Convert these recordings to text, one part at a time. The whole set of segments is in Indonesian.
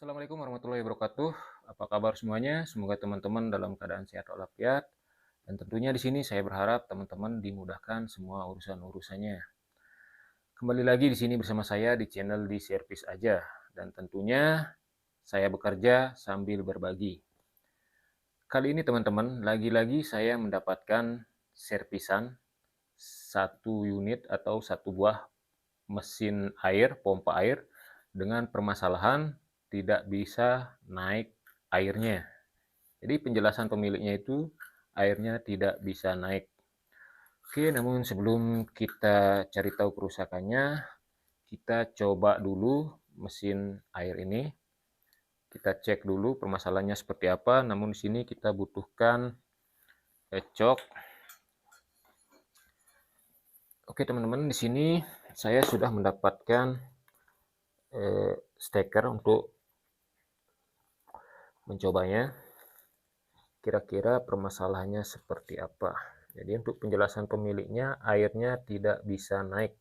Assalamualaikum warahmatullahi wabarakatuh. Apa kabar semuanya? Semoga teman-teman dalam keadaan sehat walafiat. Dan tentunya di sini saya berharap teman-teman dimudahkan semua urusan-urusannya. Kembali lagi di sini bersama saya di channel Di Servis Aja. Dan tentunya saya bekerja sambil berbagi. Kali ini teman-teman, lagi-lagi saya mendapatkan servisan satu unit atau satu buah mesin air, pompa air dengan permasalahan tidak bisa naik airnya. Jadi penjelasan pemiliknya itu airnya tidak bisa naik. Oke, namun sebelum kita cari tahu kerusakannya, kita coba dulu mesin air ini. Kita cek dulu permasalahannya seperti apa. Namun di sini kita butuhkan cok. Oke teman-teman, di sini saya sudah mendapatkan steker untuk mencobanya. Kira-kira permasalahannya seperti apa. Jadi untuk penjelasan pemiliknya, airnya tidak bisa naik.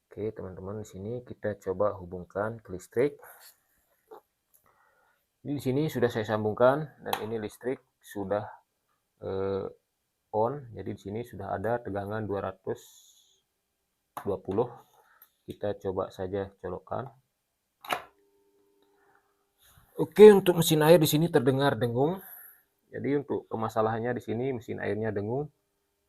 Oke teman-teman, di sini kita coba hubungkan ke listrik. Jadi di sini sudah saya sambungkan dan ini listrik sudah on. Jadi di sini sudah ada tegangan 220. Kita coba saja colokkan. Oke, untuk mesin air di sini terdengar dengung. Jadi untuk permasalahannya di sini mesin airnya dengung,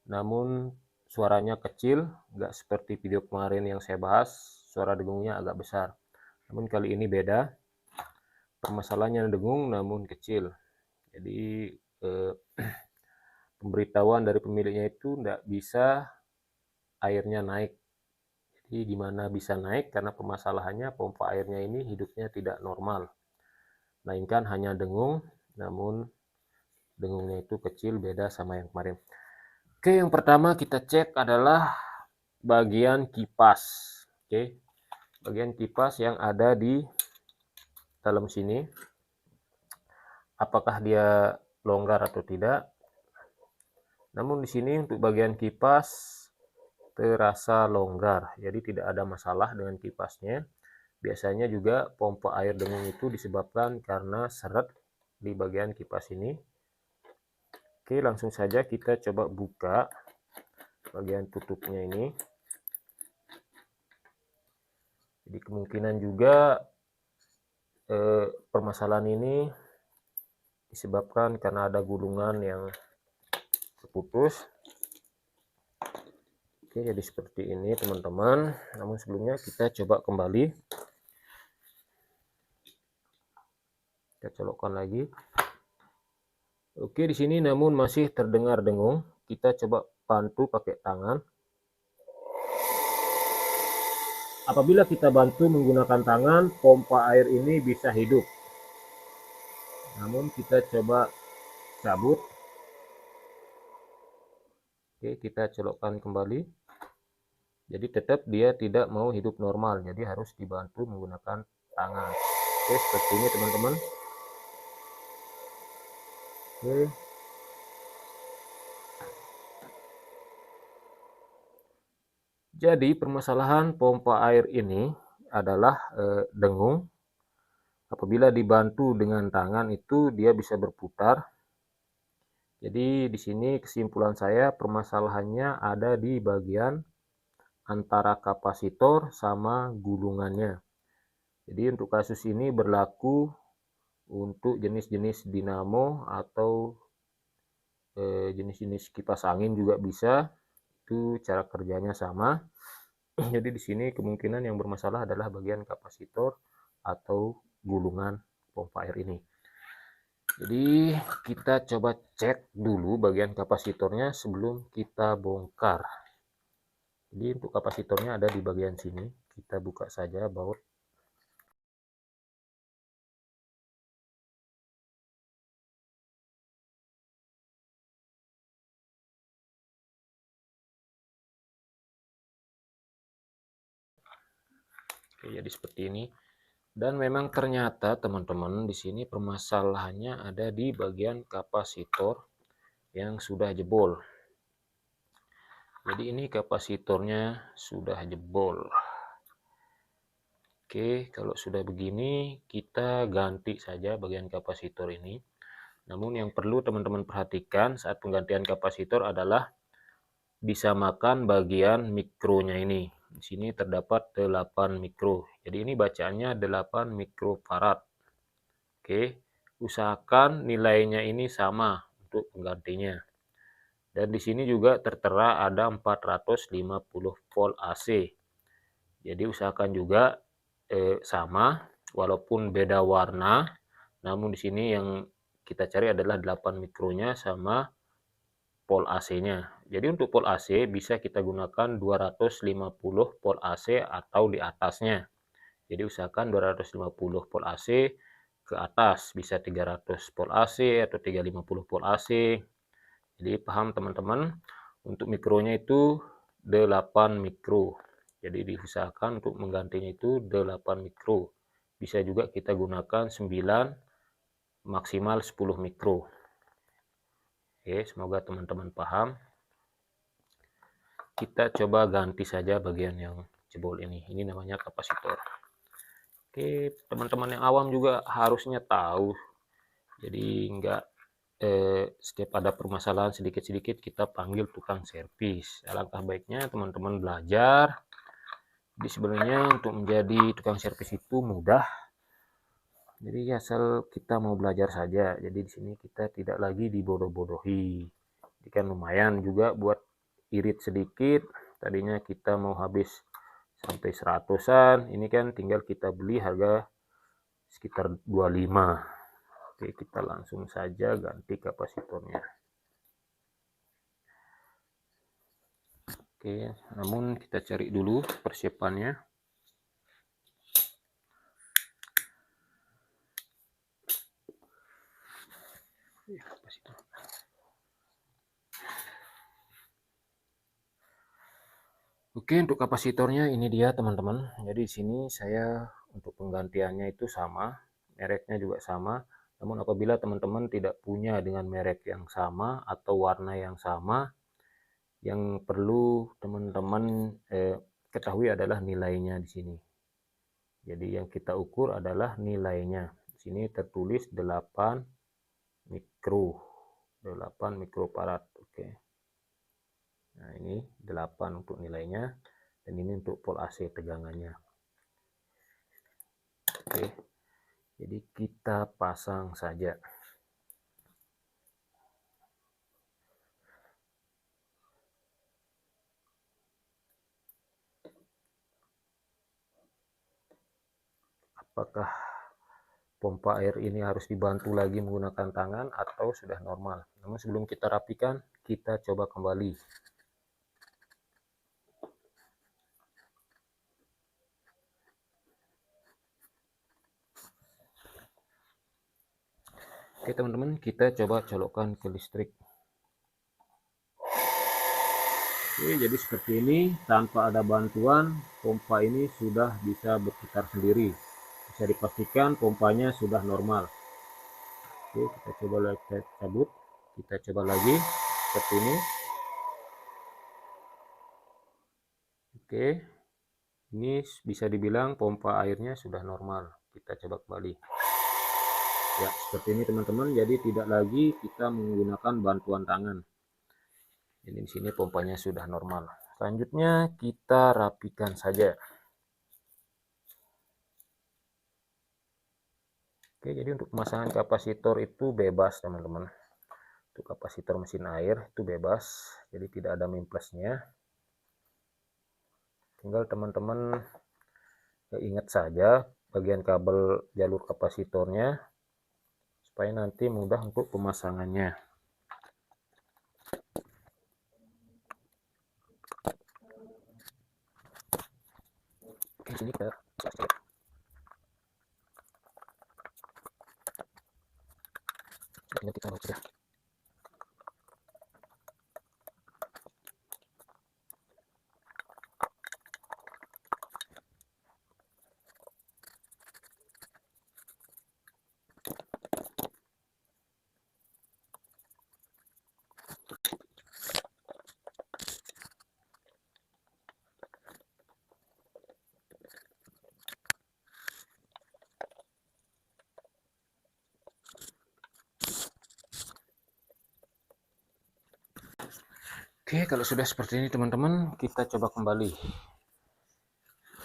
namun suaranya kecil, nggak seperti video kemarin yang saya bahas, suara dengungnya agak besar. Namun kali ini beda, permasalahannya dengung namun kecil. Jadi pemberitahuan dari pemiliknya itu nggak bisa airnya naik. Jadi gimana bisa naik? Karena permasalahannya pompa airnya ini hidupnya tidak normal. Melainkan hanya dengung, namun dengungnya itu kecil, beda sama yang kemarin. Oke, yang pertama kita cek adalah bagian kipas. Oke, bagian kipas yang ada di dalam sini. Apakah dia longgar atau tidak? Namun di sini untuk bagian kipas terasa longgar, jadi tidak ada masalah dengan kipasnya. Biasanya juga pompa air dengung itu disebabkan karena seret di bagian kipas ini. Oke, langsung saja kita coba buka bagian tutupnya ini. Jadi kemungkinan juga permasalahan ini disebabkan karena ada gulungan yang terputus. Oke, jadi seperti ini teman-teman. Namun sebelumnya kita coba kembali. Kita colokkan lagi. Oke, di sini namun masih terdengar dengung. Kita coba bantu pakai tangan. Apabila kita bantu menggunakan tangan, pompa air ini bisa hidup. Namun kita coba cabut. Oke, kita colokkan kembali. Jadi tetap dia tidak mau hidup normal. Jadi harus dibantu menggunakan tangan. Oke, seperti ini teman-teman. Oke. Jadi permasalahan pompa air ini adalah dengung. Apabila dibantu dengan tangan itu dia bisa berputar. Jadi di sini kesimpulan saya permasalahannya ada di bagian antara kapasitor sama gulungannya. Jadi untuk kasus ini berlaku untuk jenis-jenis dinamo atau jenis-jenis kipas angin juga bisa. Itu cara kerjanya sama. Jadi di sini kemungkinan yang bermasalah adalah bagian kapasitor atau gulungan pompa air ini. Jadi kita coba cek dulu bagian kapasitornya sebelum kita bongkar. Jadi untuk kapasitornya ada di bagian sini. Kita buka saja baut. Oke, jadi seperti ini. Dan memang ternyata teman-teman di sini permasalahannya ada di bagian kapasitor yang sudah jebol. Jadi ini kapasitornya sudah jebol. Oke, kalau sudah begini, kita ganti saja bagian kapasitor ini. Namun yang perlu teman-teman perhatikan saat penggantian kapasitor adalah disamakan bagian mikronya ini. Di sini terdapat 8 mikro. Jadi ini bacaannya 8 mikrofarad. Oke, usahakan nilainya ini sama untuk penggantinya. Dan di sini juga tertera ada 450 volt AC. Jadi usahakan juga sama, walaupun beda warna, namun di sini yang kita cari adalah 8 mikronya sama volt AC-nya. Jadi untuk volt AC bisa kita gunakan 250 volt AC atau di atasnya. Jadi usahakan 250 volt AC ke atas, bisa 300 volt AC atau 350 volt AC. Jadi paham teman-teman, untuk mikronya itu 8 mikro. Jadi diusahakan untuk menggantinya itu 8 mikro. Bisa juga kita gunakan 9 maksimal 10 mikro. Oke, semoga teman-teman paham. Kita coba ganti saja bagian yang jebol ini. Ini namanya kapasitor. Oke, teman-teman yang awam juga harusnya tahu. Jadi enggak setiap ada permasalahan sedikit-sedikit kita panggil tukang servis. Alangkah baiknya teman-teman belajar. Jadi sebenarnya untuk menjadi tukang servis itu mudah. Jadi asal kita mau belajar saja. Jadi di sini kita tidak lagi dibodoh-bodohi. Jadi kan lumayan juga buat irit sedikit. Tadinya kita mau habis sampai 100-an. Ini kan tinggal kita beli harga sekitar 25. Oke, kita langsung saja ganti kapasitornya. Oke, namun kita cari dulu persiapannya. Oke, untuk kapasitornya ini dia teman-teman. Jadi di sini saya untuk penggantiannya itu sama, mereknya juga sama. Namun apabila teman-teman tidak punya dengan merek yang sama atau warna yang sama, yang perlu teman-teman ketahui adalah nilainya di sini. Jadi yang kita ukur adalah nilainya. Di sini tertulis 8 mikro. 8 mikrofarad. Oke. Nah, ini 8 untuk nilainya dan ini untuk volt AC tegangannya. Oke. Jadi kita pasang saja. Apakah pompa air ini harus dibantu lagi menggunakan tangan atau sudah normal? Namun sebelum kita rapikan, kita coba kembali. Oke teman-teman, kita coba colokkan ke listrik. Oke, jadi seperti ini, tanpa ada bantuan, pompa ini sudah bisa berputar sendiri. Bisa dipastikan pompanya sudah normal. Oke, kita coba lagi cabut. Kita coba lagi seperti ini. Oke, ini bisa dibilang pompa airnya sudah normal. Kita coba kembali. Ya, seperti ini teman-teman. Jadi tidak lagi kita menggunakan bantuan tangan. Jadi di sini pompanya sudah normal. Selanjutnya kita rapikan saja. Oke, jadi untuk pemasangan kapasitor itu bebas teman-teman. Untuk kapasitor mesin air itu bebas, jadi tidak ada mimplesnya. Tinggal teman-teman ingat saja bagian kabel jalur kapasitornya supaya nanti mudah untuk pemasangannya. Oke, sini kita sudah. Oke, kalau sudah seperti ini teman-teman, kita coba kembali.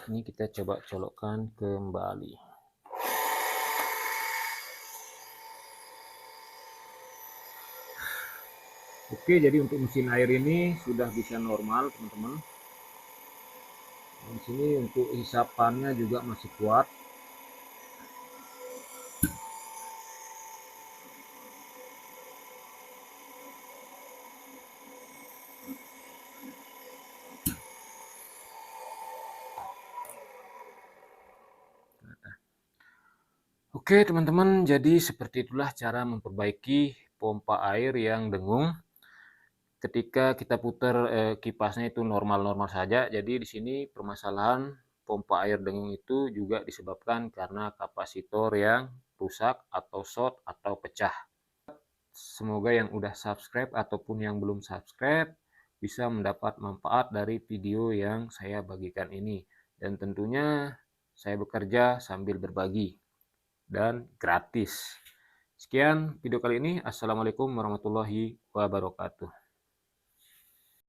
Ini kita coba colokkan kembali. Oke, jadi untuk mesin air ini sudah bisa normal teman-teman. Di sini untuk hisapannya juga masih kuat. Oke teman-teman, jadi seperti itulah cara memperbaiki pompa air yang dengung. Ketika kita putar kipasnya itu normal-normal saja. Jadi di sini permasalahan pompa air dengung itu juga disebabkan karena kapasitor yang rusak atau short atau pecah. Semoga yang udah subscribe ataupun yang belum subscribe bisa mendapat manfaat dari video yang saya bagikan ini. Dan tentunya saya bekerja sambil berbagi dan gratis. Sekian video kali ini. Assalamualaikum warahmatullahi wabarakatuh.